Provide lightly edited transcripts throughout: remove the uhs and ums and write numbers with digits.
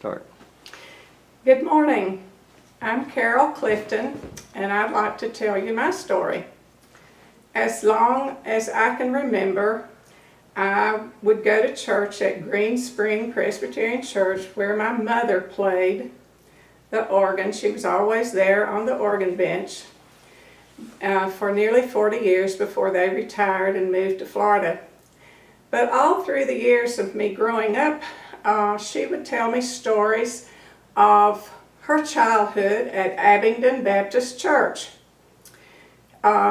Start. Good morning. I'm Carol Clifton, and I'd like to tell you my story. As long as I can remember, I would go to church at Green Spring Presbyterian Church, where my mother played the organ. She was always there on the organ bench for nearly 40 years before they retired and moved to Florida. But all through the years of me growing up, she would tell me stories of her childhood at Abingdon Baptist Church.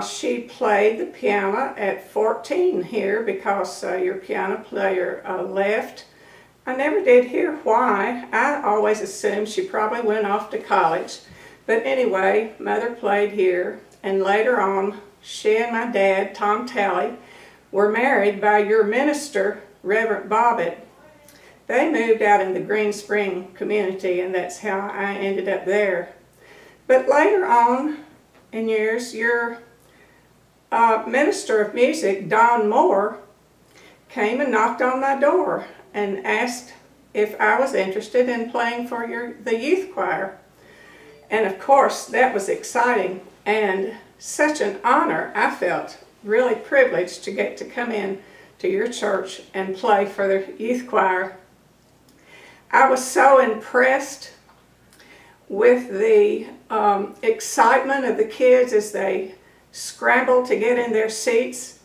She played the piano at 14 here because your piano player left. I never did hear why. I always assumed she probably went off to college. But anyway, Mother played here, and later on, she and my dad, Tom Talley, were married by your minister, Reverend Bobbitt. They moved out in the Green Spring community, and that's how I ended up there. But later on in years, your minister of music, Don Moore, came and knocked on my door and asked if I was interested in playing for the youth choir. And of course, that was exciting and such an honor. I felt really privileged to get to come in to your church and play for the youth choir. I was so impressed with the excitement of the kids as they scrambled to get in their seats.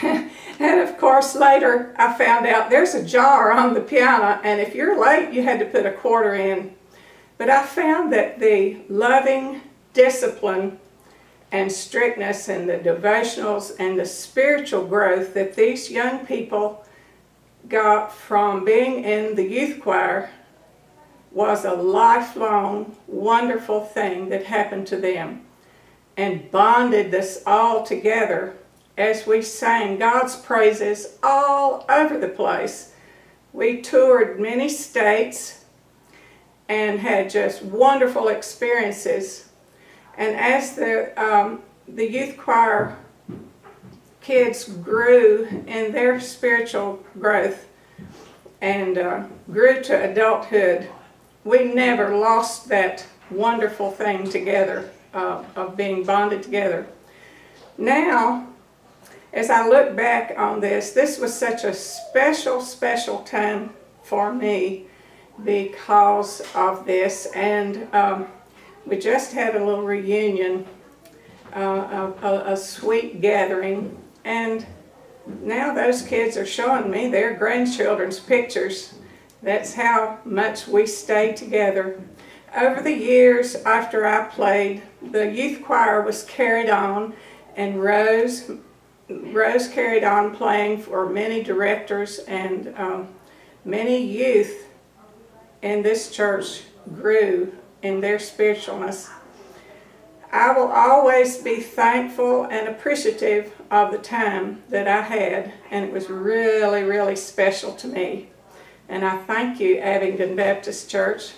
And of course, later I found out there's a jar on the piano, and if you're late, you had to put a quarter in. But I found that the loving discipline and strictness and the devotionals and the spiritual growth that these young people got from being in the youth choir was a lifelong, wonderful thing that happened to them and bonded us all together as we sang God's praises all over the place. We toured many states and had just wonderful experiences. And as the youth choir kids grew in their spiritual growth and grew to adulthood, we never lost that wonderful thing together of being bonded together. Now, as I look back on this was such a special, special time for me because of this, and we just had a little reunion, a sweet gathering, and now those kids are showing me their grandchildren's pictures. That's how much we stayed together. Over the years after I played, the youth choir was carried on, and Rose carried on playing for many directors, and many youth in this church grew in their spiritualness. I will always be thankful and appreciative of the time that I had, and it was really, really special to me. And I thank you, Abingdon Baptist Church,